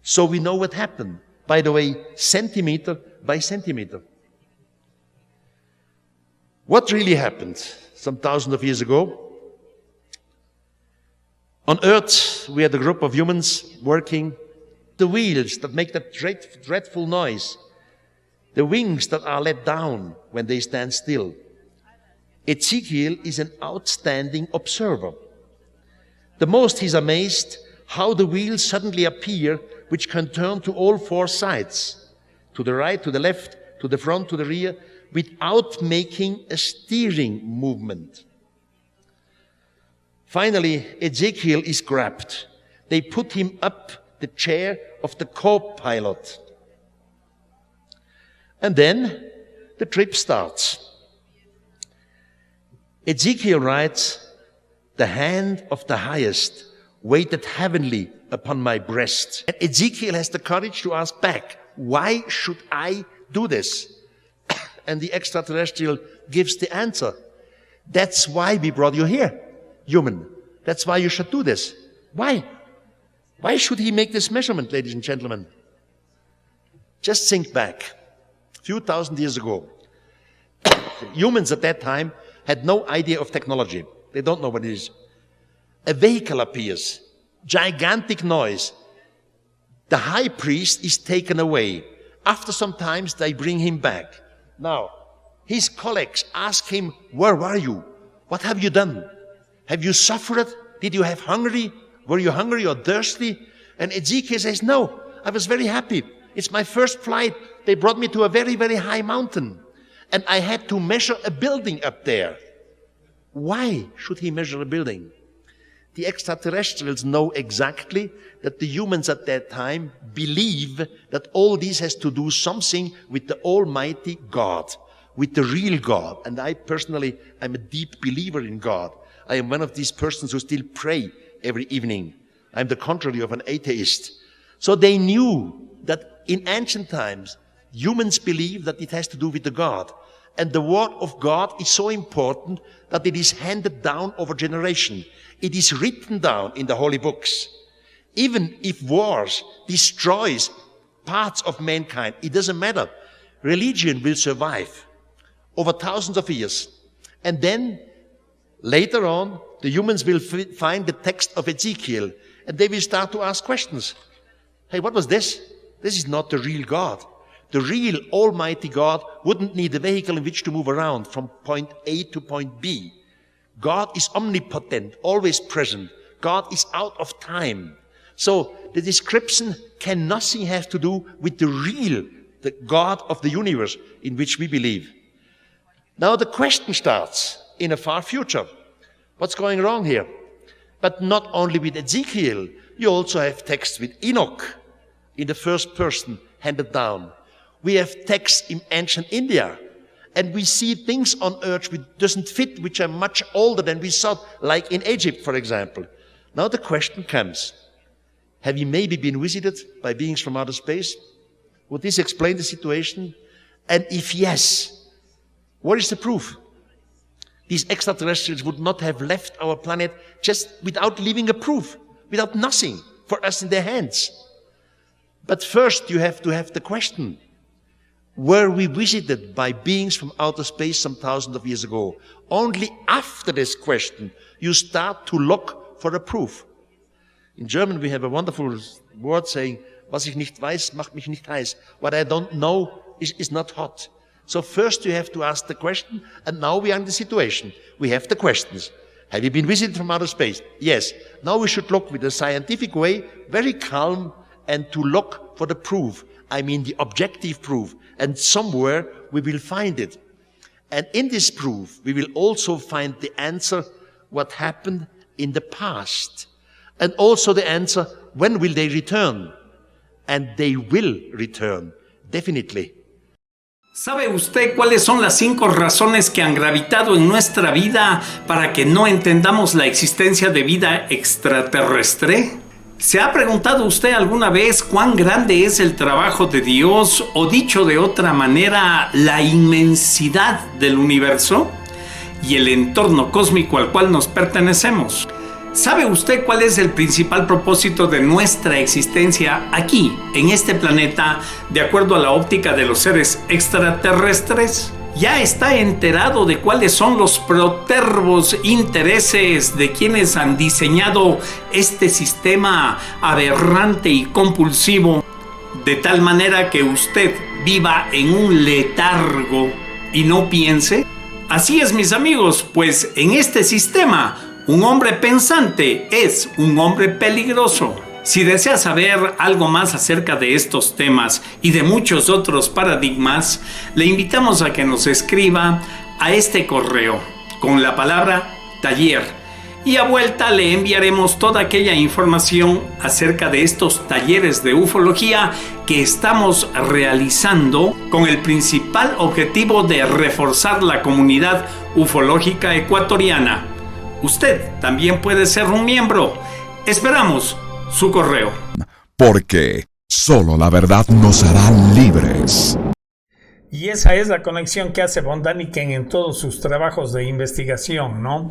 So we know what happened, by the way, centimeter by centimeter. What really happened some thousands of years ago? On Earth, we had a group of humans working. The wheels that make that dreadful noise, the wings that are let down when they stand still. Ezekiel is an outstanding observer. The most he's amazed how the wheels suddenly appear, which can turn to all 4 sides, to the right, to the left, to the front, to the rear, without making a steering movement. Finally, Ezekiel is grabbed. They put him up the chair of the co-pilot. And then the trip starts. Ezekiel writes, the hand of the highest waited heavenly upon my breast. And Ezekiel has the courage to ask back, why should I do this? And the extraterrestrial gives the answer. That's why we brought you here, human. That's why you should do this. Why? Why should he make this measurement, ladies and gentlemen? Just think back. A few thousand years ago, humans at that time had no idea of technology. They don't know what it is. A vehicle appears, gigantic noise. The high priest is taken away. After some time, they bring him back. Now, his colleagues ask him, where were you? What have you done? Have you suffered? Did you have hungry? Were you hungry or thirsty? And Ezekiel says, no, I was very happy. It's my first flight. They brought me to a very, very high mountain. And I had to measure a building up there. Why should he measure a building? the extraterrestrials know exactly that the humans at that time believe that all this has to do something with the Almighty God, with the real God. And I personally am a deep believer in God. I am one of these persons who still pray every evening. I'm the contrary of an atheist. So they knew that in ancient times, humans believe that it has to do with the God. And the word of God is so important that it is handed down over generation. It is written down in the holy books. Even if wars destroys parts of mankind, it doesn't matter. Religion will survive over thousands of years. And then later on, the humans will find the text of Ezekiel and they will start to ask questions. Hey, what was this? This is not the real God. The real Almighty God wouldn't need a vehicle in which to move around from point A to point B. God is omnipotent, always present. God is out of time. So the description can nothing have to do with the God of the universe in which we believe. Now the question starts in a far future. What's going wrong here? But not only with Ezekiel, you also have texts with Enoch in the first person handed down. We have texts in ancient India, and we see things on earth which doesn't fit, which are much older than we thought, like in Egypt, for example. Now the question comes, have you maybe been visited by beings from outer space? Would this explain the situation? And if yes, what is the proof? These extraterrestrials would not have left our planet just without leaving a proof, without nothing for us in their hands. But first you have to have the question, were we visited by beings from outer space some thousands of years ago? Only after this question, you start to look for a proof. In German, we have a wonderful word saying, was ich nicht weiß, macht mich nicht heiß. What I don't know is not hot. So first you have to ask the question, and now we are in the situation. We have the questions. Have you been visited from outer space? Yes. Now we should look with a scientific way, very calm, and to look for the proof. I mean the objective proof. And somewhere we will find it. And in this proof, we will also find the answer, what happened in the past. And also the answer, when will they return? And they will return, definitely. ¿Sabe usted cuáles son las 5 razones que han gravitado en nuestra vida para que no entendamos la existencia de vida extraterrestre? ¿Se ha preguntado usted alguna vez cuán grande es el trabajo de Dios, o dicho de otra manera, la inmensidad del universo y el entorno cósmico al cual nos pertenecemos? ¿Sabe usted cuál es el principal propósito de nuestra existencia aquí, en este planeta, de acuerdo a la óptica de los seres extraterrestres? ¿Ya está enterado de cuáles son los protervos intereses de quienes han diseñado este sistema aberrante y compulsivo, de tal manera que usted viva en un letargo y no piense? Así es, mis amigos, pues en este sistema, un hombre pensante es un hombre peligroso. Si desea saber algo más acerca de estos temas y de muchos otros paradigmas, le invitamos a que nos escriba a este correo con la palabra taller, y a vuelta le enviaremos toda aquella información acerca de estos talleres de ufología que estamos realizando con el principal objetivo de reforzar la comunidad ufológica ecuatoriana. Usted también puede ser un miembro. Esperamos su correo. Porque solo la verdad nos hará libres. Y esa es la conexión que hace von Daniken en todos sus trabajos de investigación, ¿no?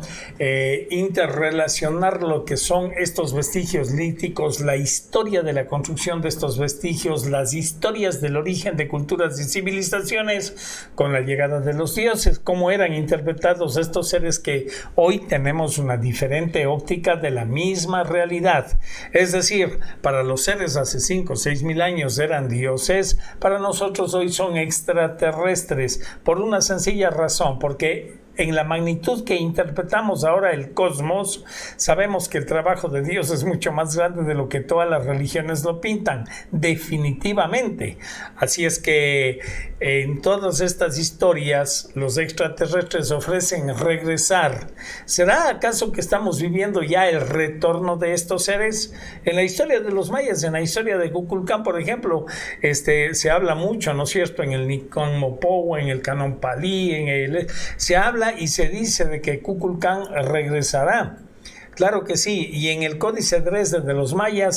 Interrelacionar lo que son estos vestigios líticos, la historia de la construcción de estos vestigios, las historias del origen de culturas y civilizaciones con la llegada de los dioses, cómo eran interpretados estos seres que hoy tenemos una diferente óptica de la misma realidad. Es decir, para los seres hace 5 o 6 mil años eran dioses, para nosotros hoy son extraterrestres, por una sencilla razón, porque en la magnitud que interpretamos ahora el cosmos, sabemos que el trabajo de Dios es mucho más grande de lo que todas las religiones lo pintan, definitivamente. Así es que en todas estas historias los extraterrestres ofrecen regresar. ¿Será acaso que estamos viviendo ya el retorno de estos seres? En la historia de los mayas, en la historia de Kukulcán, por ejemplo, se habla mucho, ¿no es cierto?, en el Nikkon Mopowa, en el Canon Palí, se habla y se dice de que Kukulcán regresará. Claro que sí, y en el Códice Dresde de los mayas